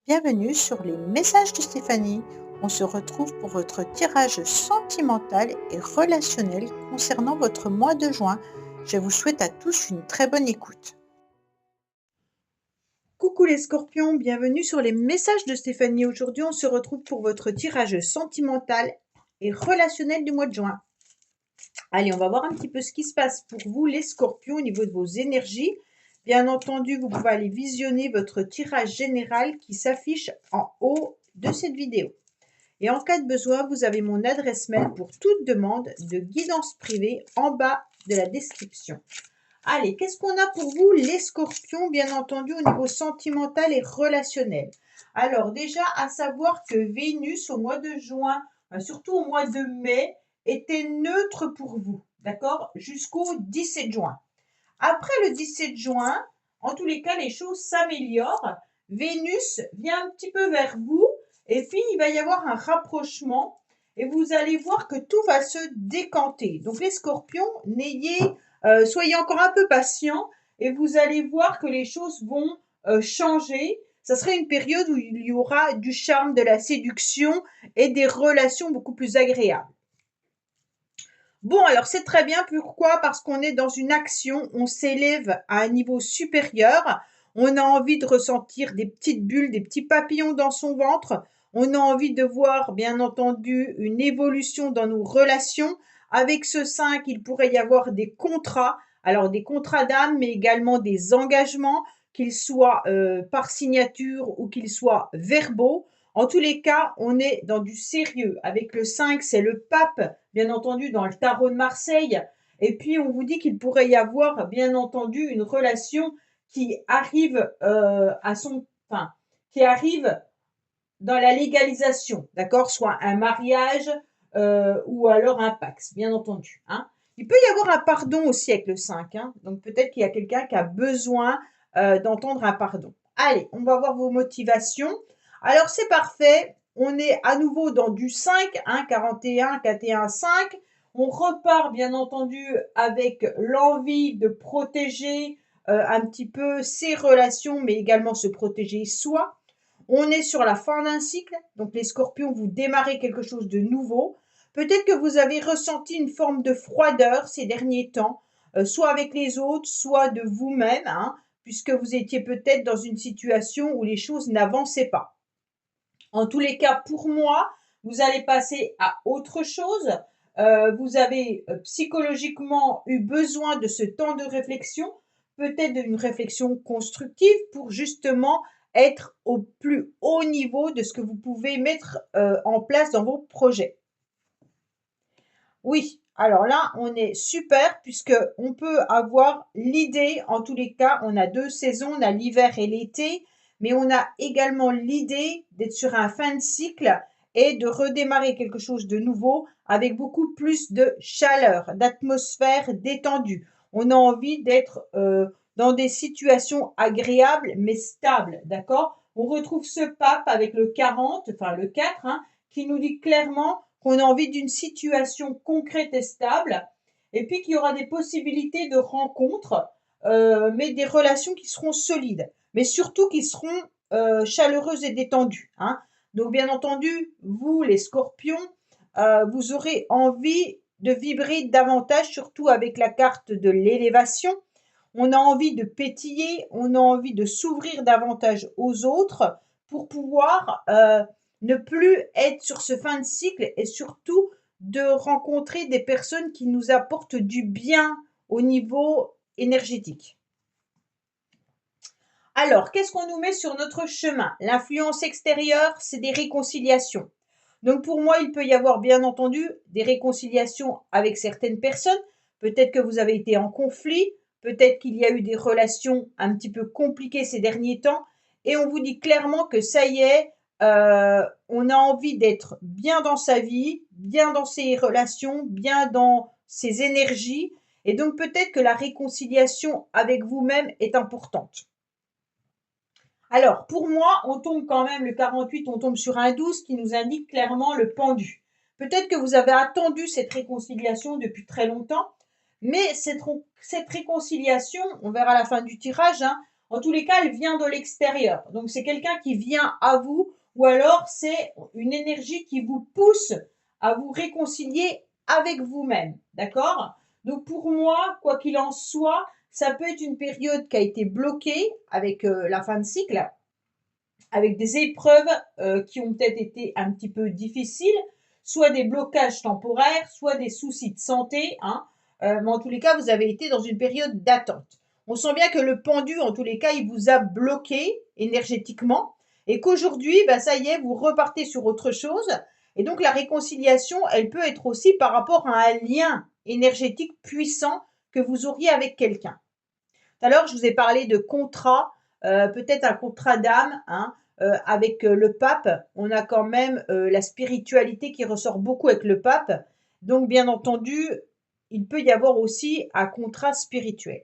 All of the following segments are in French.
Bienvenue sur les messages de Stéphanie. On se retrouve pour votre tirage sentimental et relationnel concernant votre mois de juin. Je vous souhaite à tous une très bonne écoute. Coucou les scorpions, bienvenue sur les messages de Stéphanie. Aujourd'hui, on se retrouve pour votre tirage sentimental et relationnel du mois de juin. Allez, on va voir un petit peu ce qui se passe pour vous les scorpions au niveau de vos énergies. Bien entendu, vous pouvez aller visionner votre tirage général qui s'affiche en haut de cette vidéo. Et en cas de besoin, vous avez mon adresse mail pour toute demande de guidance privée en bas de la description. Allez, qu'est-ce qu'on a pour vous les scorpions, bien entendu, au niveau sentimental et relationnel? Alors déjà, à savoir que Vénus, au mois de juin, surtout au mois de mai, était neutre pour vous, d'accord? Jusqu'au 17 juin. Après le 17 juin, en tous les cas, les choses s'améliorent. Vénus vient un petit peu vers vous et puis il va y avoir un rapprochement et vous allez voir que tout va se décanter. Donc les scorpions, soyez encore un peu patients et vous allez voir que les choses vont changer. Ça serait une période où il y aura du charme, de la séduction et des relations beaucoup plus agréables. Bon, alors c'est très bien. Pourquoi? Parce qu'on est dans une action, on s'élève à un niveau supérieur, on a envie de ressentir des petites bulles, des petits papillons dans son ventre, on a envie de voir, bien entendu, une évolution dans nos relations. Avec ce 5, il pourrait y avoir des contrats, alors des contrats d'âme, mais également des engagements, qu'ils soient par signature ou qu'ils soient verbaux. En tous les cas, on est dans du sérieux. Avec le 5, c'est le pape, bien entendu, dans le tarot de Marseille. Et puis, on vous dit qu'il pourrait y avoir, bien entendu, une relation qui arrive qui arrive dans la légalisation, d'accord? Soit un mariage ou alors un pax, bien entendu. Hein. Il peut y avoir un pardon aussi avec le 5. Hein. Donc, peut-être qu'il y a quelqu'un qui a besoin d'entendre un pardon. Allez, on va voir vos motivations. Alors, c'est parfait. On est à nouveau dans du 5, hein, 41, 41, 5. On repart, bien entendu, avec l'envie de protéger un petit peu ses relations, mais également se protéger soi. On est sur la fin d'un cycle, donc les scorpions, vous démarrez quelque chose de nouveau. Peut-être que vous avez ressenti une forme de froideur ces derniers temps, soit avec les autres, soit de vous-même, hein, puisque vous étiez peut-être dans une situation où les choses n'avançaient pas. En tous les cas, pour moi, vous allez passer à autre chose. Vous avez psychologiquement eu besoin de ce temps de réflexion, peut-être d'une réflexion constructive pour justement être au plus haut niveau de ce que vous pouvez mettre en place dans vos projets. Oui, alors là, on est super puisque on peut avoir l'idée, en tous les cas, on a deux saisons, on a l'hiver et l'été, mais on a également l'idée d'être sur un fin de cycle et de redémarrer quelque chose de nouveau avec beaucoup plus de chaleur, d'atmosphère détendue. On a envie d'être dans des situations agréables mais stables, d'accord? On retrouve ce pape avec le 40, enfin le 4, hein, qui nous dit clairement qu'on a envie d'une situation concrète et stable, et puis qu'il y aura des possibilités de rencontres, mais des relations qui seront solides, mais surtout qui seront chaleureuses et détendues. Hein. Donc bien entendu, vous les scorpions, vous aurez envie de vibrer davantage, surtout avec la carte de l'élévation. On a envie de pétiller, on a envie de s'ouvrir davantage aux autres pour pouvoir ne plus être sur ce fin de cycle et surtout de rencontrer des personnes qui nous apportent du bien au niveau énergétique. Alors, qu'est-ce qu'on nous met sur notre chemin? L'influence extérieure, c'est des réconciliations. Donc pour moi, il peut y avoir bien entendu des réconciliations avec certaines personnes. Peut-être que vous avez été en conflit, peut-être qu'il y a eu des relations un petit peu compliquées ces derniers temps, et on vous dit clairement que ça y est, on a envie d'être bien dans sa vie, bien dans ses relations, bien dans ses énergies, et donc peut-être que la réconciliation avec vous-même est importante. Alors, pour moi, on tombe quand même, le 48, on tombe sur un 12 qui nous indique clairement le pendu. Peut-être que vous avez attendu cette réconciliation depuis très longtemps, mais cette réconciliation, on verra à la fin du tirage, hein, En tous les cas, elle vient de l'extérieur. Donc, c'est quelqu'un qui vient à vous ou alors c'est une énergie qui vous pousse à vous réconcilier avec vous-même. D'accord? Donc, pour moi, quoi qu'il en soit, ça peut être une période qui a été bloquée avec la fin de cycle, avec des épreuves qui ont peut-être été un petit peu difficiles, soit des blocages temporaires, soit des soucis de santé, hein. Mais en tous les cas, vous avez été dans une période d'attente. On sent bien que le pendu, en tous les cas, il vous a bloqué énergétiquement et qu'aujourd'hui, bah, ça y est, vous repartez sur autre chose. Et donc, la réconciliation, elle peut être aussi par rapport à un lien énergétique puissant que vous auriez avec quelqu'un. Tout à l'heure, je vous ai parlé de contrat, peut-être un contrat d'âme, hein, avec le pape. On a quand même la spiritualité qui ressort beaucoup avec le pape. Donc, bien entendu, il peut y avoir aussi un contrat spirituel.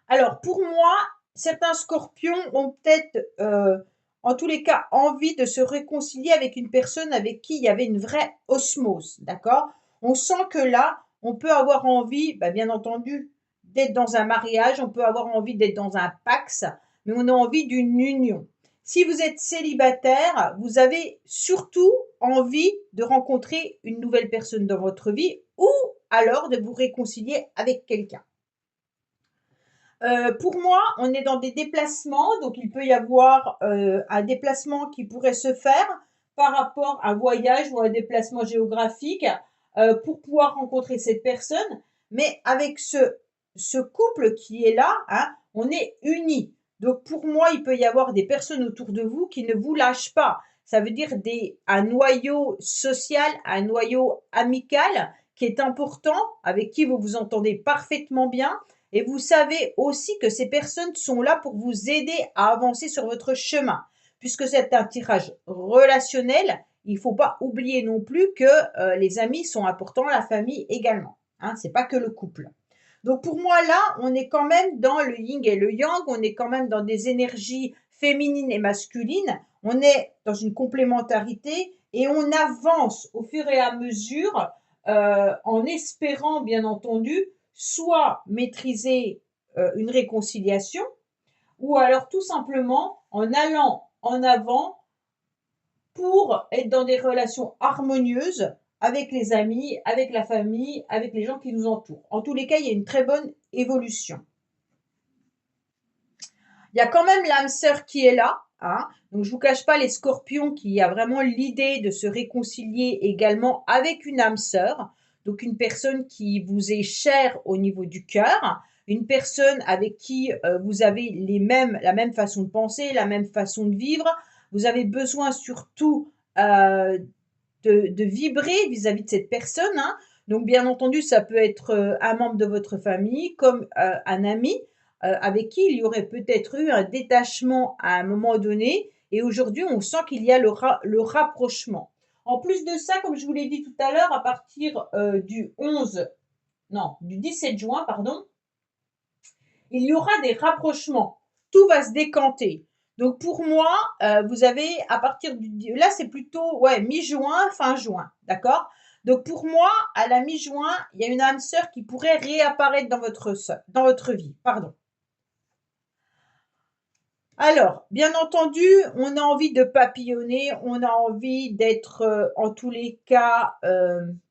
Alors, pour moi, certains scorpions ont peut-être, en tous les cas, envie de se réconcilier avec une personne avec qui il y avait une vraie osmose, d'accord? On sent que là, on peut avoir envie, bah, bien entendu, d'être dans un mariage, on peut avoir envie d'être dans un pax, mais on a envie d'une union. Si vous êtes célibataire, vous avez surtout envie de rencontrer une nouvelle personne dans votre vie ou alors de vous réconcilier avec quelqu'un. Pour moi, on est dans des déplacements, donc il peut y avoir un déplacement qui pourrait se faire par rapport à un voyage ou un déplacement géographique pour pouvoir rencontrer cette personne. Mais avec ce couple qui est là, hein, on est unis. Donc pour moi, il peut y avoir des personnes autour de vous qui ne vous lâchent pas. Ça veut dire un noyau social, un noyau amical qui est important, avec qui vous vous entendez parfaitement bien et vous savez aussi que ces personnes sont là pour vous aider à avancer sur votre chemin. Puisque c'est un tirage relationnel, il ne faut pas oublier non plus que les amis sont importants, la famille également. Hein, c'est pas que le couple. Donc pour moi là, on est quand même dans le yin et le yang, on est quand même dans des énergies féminines et masculines, on est dans une complémentarité et on avance au fur et à mesure en espérant bien entendu soit maîtriser une réconciliation, ou alors tout simplement en allant en avant pour être dans des relations harmonieuses avec les amis, avec la famille, avec les gens qui nous entourent. En tous les cas, il y a une très bonne évolution. Il y a quand même l'âme sœur qui est là, hein. Donc je vous cache pas les scorpions qui a vraiment l'idée de se réconcilier également avec une âme sœur, donc une personne qui vous est chère au niveau du cœur, une personne avec qui vous avez la même façon de penser, la même façon de vivre. Vous avez besoin surtout de vibrer vis-à-vis de cette personne, hein. Donc bien entendu, ça peut être un membre de votre famille comme un ami avec qui il y aurait peut-être eu un détachement à un moment donné et aujourd'hui on sent qu'il y a le rapprochement. En plus de ça, comme je vous l'ai dit tout à l'heure, à partir du 17 juin, pardon, il y aura des rapprochements. Tout va se décanter. Donc pour moi, vous avez à partir là c'est plutôt ouais mi-juin, fin juin, d'accord? Donc pour moi, à la mi-juin, il y a une âme sœur qui pourrait réapparaître dans votre vie, pardon. Alors, bien entendu, on a envie de papillonner, on a envie d'être en tous les cas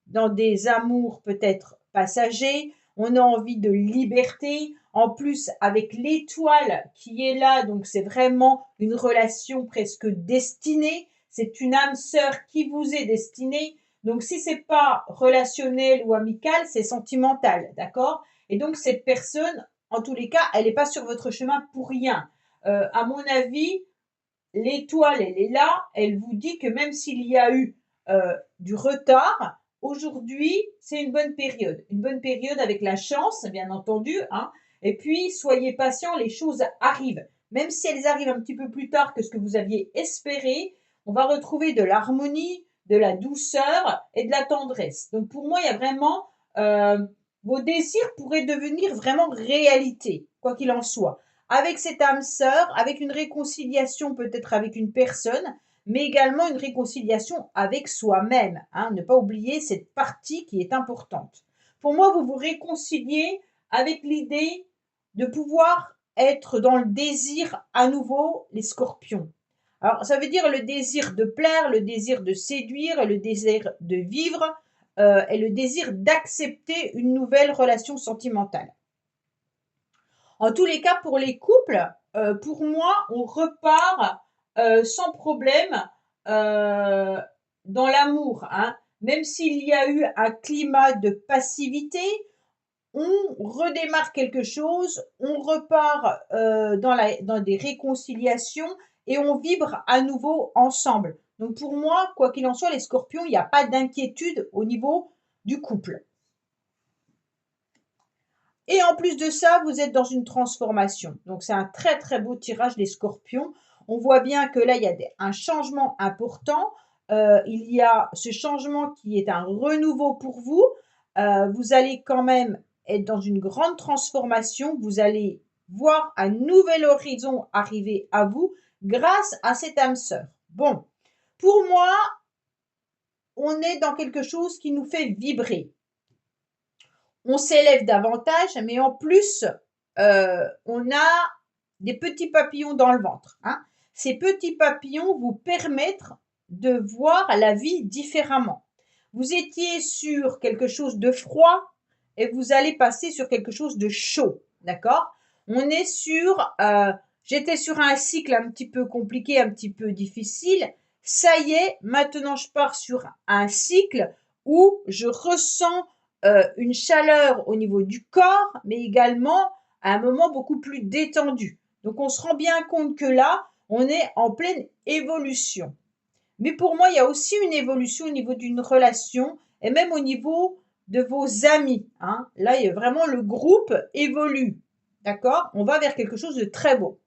dans des amours peut-être passagers, on a envie de liberté. En plus, avec l'étoile qui est là, donc c'est vraiment une relation presque destinée. C'est une âme sœur qui vous est destinée. Donc, si c'est pas relationnel ou amical, c'est sentimental, d'accord? Et donc, cette personne, en tous les cas, elle n'est pas sur votre chemin pour rien. À mon avis, l'étoile, elle est là, elle vous dit que même s'il y a eu du retard, aujourd'hui, c'est une bonne période avec la chance, bien entendu, hein. Et puis, soyez patient, les choses arrivent. Même si elles arrivent un petit peu plus tard que ce que vous aviez espéré, on va retrouver de l'harmonie, de la douceur et de la tendresse. Donc, pour moi, il y a vraiment vos désirs pourraient devenir vraiment réalité, quoi qu'il en soit avec cette âme sœur, avec une réconciliation peut-être avec une personne, mais également une réconciliation avec soi-même. Hein, ne pas oublier cette partie qui est importante. Pour moi, vous vous réconciliez avec l'idée de pouvoir être dans le désir à nouveau, les scorpions. Alors, ça veut dire le désir de plaire, le désir de séduire, le désir de vivre et le désir d'accepter une nouvelle relation sentimentale. En tous les cas, pour les couples, pour moi, on repart sans problème dans l'amour. Hein. Même s'il y a eu un climat de passivité, on redémarre quelque chose, on repart dans des réconciliations et on vibre à nouveau ensemble. Donc pour moi, quoi qu'il en soit, les scorpions, il n'y a pas d'inquiétude au niveau du couple. Et en plus de ça, vous êtes dans une transformation. Donc c'est un très très beau tirage des scorpions. On voit bien que là, il y a un changement important. Il y a ce changement qui est un renouveau pour vous. Vous allez quand même être dans une grande transformation. Vous allez voir un nouvel horizon arriver à vous grâce à cette âme sœur. Bon, pour moi, on est dans quelque chose qui nous fait vibrer. On s'élève davantage, mais en plus, on a des petits papillons dans le ventre. Hein. Ces petits papillons vous permettent de voir la vie différemment. Vous étiez sur quelque chose de froid et vous allez passer sur quelque chose de chaud. D'accord? On est sur, j'étais sur un cycle un petit peu compliqué, un petit peu difficile. Ça y est, maintenant je pars sur un cycle où je ressens une chaleur au niveau du corps, mais également à un moment beaucoup plus détendu. Donc on se rend bien compte que là, on est en pleine évolution. Mais pour moi, il y a aussi une évolution au niveau d'une relation et même au niveau de vos amis. Hein. Là, il y a vraiment le groupe évolue. D'accord? On va vers quelque chose de très beau.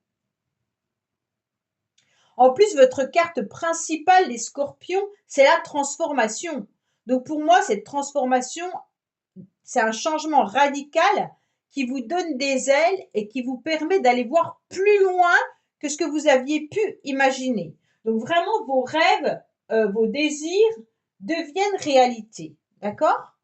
En plus, votre carte principale, les scorpions, c'est la transformation. Donc pour moi, cette transformation, c'est un changement radical qui vous donne des ailes et qui vous permet d'aller voir plus loin que ce que vous aviez pu imaginer. Donc vraiment, vos rêves, vos désirs deviennent réalité. D'accord?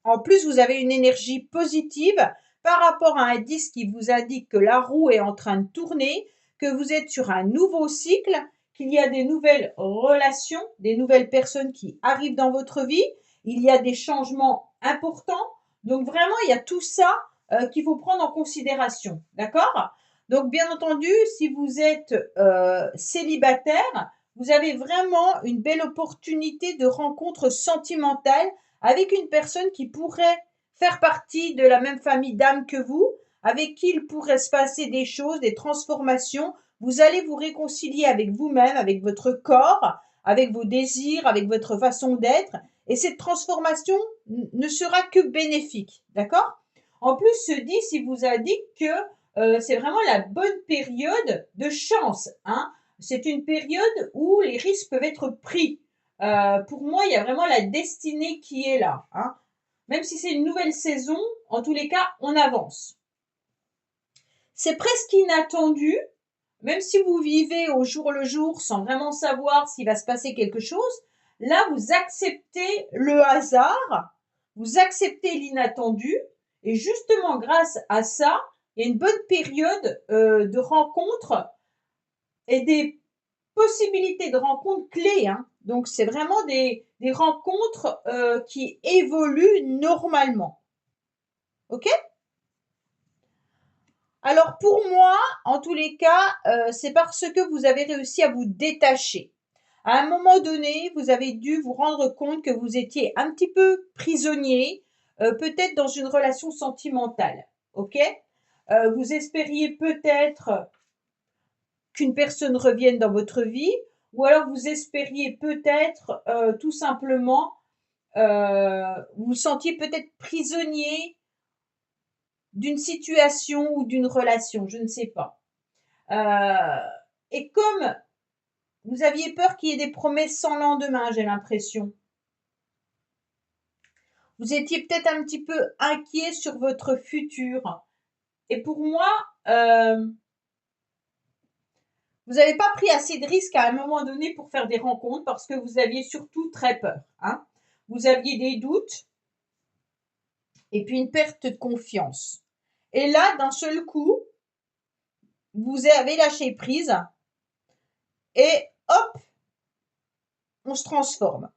En plus, vous avez une énergie positive par rapport à un disque qui vous indique que la roue est en train de tourner, que vous êtes sur un nouveau cycle, qu'il y a des nouvelles relations, des nouvelles personnes qui arrivent dans votre vie, il y a des changements importants. Donc vraiment, il y a tout ça qu'il faut prendre en considération. D'accord? Donc bien entendu, si vous êtes célibataire, vous avez vraiment une belle opportunité de rencontre sentimentale avec une personne qui pourrait faire partie de la même famille d'âmes que vous, avec qui il pourrait se passer des choses, des transformations. Vous allez vous réconcilier avec vous-même, avec votre corps, avec vos désirs, avec votre façon d'être. Et cette transformation ne sera que bénéfique. D'accord? En plus, ce 10, il vous indique que c'est vraiment la bonne période de chance. Hein. C'est une période où les risques peuvent être pris. Pour moi, il y a vraiment la destinée qui est là. Hein. Même si c'est une nouvelle saison, en tous les cas, on avance. C'est presque inattendu, même si vous vivez au jour le jour sans vraiment savoir s'il va se passer quelque chose. Là, vous acceptez le hasard, vous acceptez l'inattendu, et justement grâce à ça, il y a une bonne période de rencontres et des possibilités de rencontres clés. Hein. Donc, c'est vraiment des rencontres qui évoluent normalement. OK? Alors, pour moi, en tous les cas, c'est parce que vous avez réussi à vous détacher. À un moment donné, vous avez dû vous rendre compte que vous étiez un petit peu prisonnier, peut-être dans une relation sentimentale. OK? Vous espériez peut-être qu'une personne revienne dans votre vie, ou alors vous espériez peut-être tout simplement, vous vous sentiez peut-être prisonnier d'une situation ou d'une relation, je ne sais pas. Et comme vous aviez peur qu'il y ait des promesses sans lendemain, j'ai l'impression. Vous étiez peut-être un petit peu inquiet sur votre futur. Et pour moi, vous n'avez pas pris assez de risques à un moment donné pour faire des rencontres parce que vous aviez surtout très peur. Hein. Vous aviez des doutes et puis une perte de confiance. Et là, d'un seul coup, vous avez lâché prise et hop, on se transforme.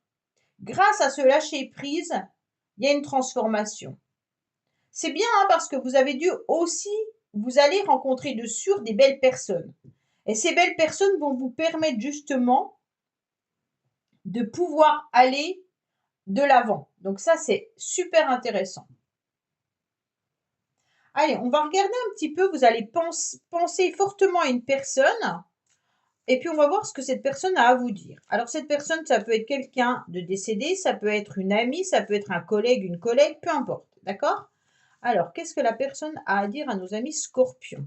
Grâce à ce lâcher prise, il y a une transformation. C'est bien hein, parce que vous avez dû aussi, vous allez rencontrer de sûr des belles personnes. Et ces belles personnes vont vous permettre justement de pouvoir aller de l'avant. Donc ça, c'est super intéressant. Allez, on va regarder un petit peu, vous allez penser fortement à une personne et puis on va voir ce que cette personne a à vous dire. Alors cette personne, ça peut être quelqu'un de décédé, ça peut être une amie, ça peut être un collègue, une collègue, peu importe, d'accord? Alors, qu'est-ce que la personne a à dire à nos amis scorpions?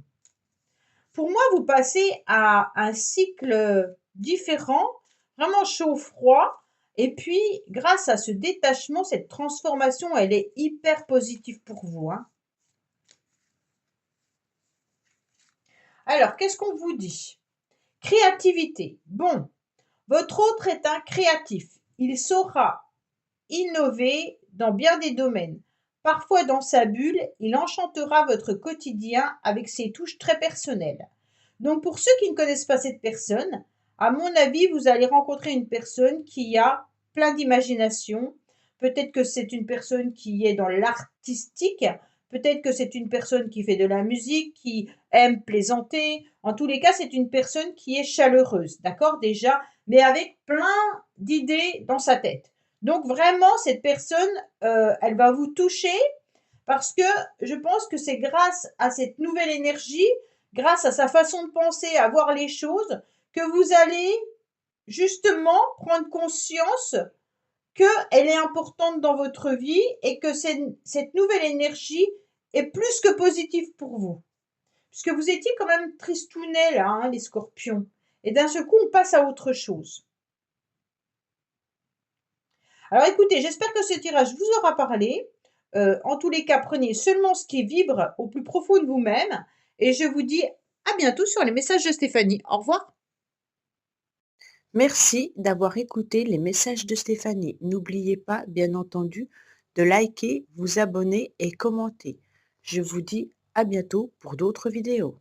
Pour moi, vous passez à un cycle différent, vraiment chaud-froid. Et puis, grâce à ce détachement, cette transformation, elle est hyper positive pour vous. Hein. Alors, qu'est-ce qu'on vous dit? Créativité. Bon, votre autre est un créatif. Il saura innover dans bien des domaines. Parfois dans sa bulle, il enchantera votre quotidien avec ses touches très personnelles. Donc pour ceux qui ne connaissent pas cette personne, à mon avis, vous allez rencontrer une personne qui a plein d'imagination. Peut-être que c'est une personne qui est dans l'artistique, peut-être que c'est une personne qui fait de la musique, qui aime plaisanter. En tous les cas, c'est une personne qui est chaleureuse, d'accord déjà, mais avec plein d'idées dans sa tête. Donc vraiment, cette personne, elle va vous toucher parce que je pense que c'est grâce à cette nouvelle énergie, grâce à sa façon de penser, à voir les choses, que vous allez justement prendre conscience qu'elle est importante dans votre vie et que cette nouvelle énergie est plus que positive pour vous. Puisque vous étiez quand même tristounets là, hein, les scorpions. Et d'un seul coup, on passe à autre chose. Alors écoutez, j'espère que ce tirage vous aura parlé. En tous les cas, prenez seulement ce qui vibre au plus profond de vous-même. Et je vous dis à bientôt sur les messages de Stéphanie. Au revoir. Merci d'avoir écouté les messages de Stéphanie. N'oubliez pas, bien entendu, de liker, vous abonner et commenter. Je vous dis à bientôt pour d'autres vidéos.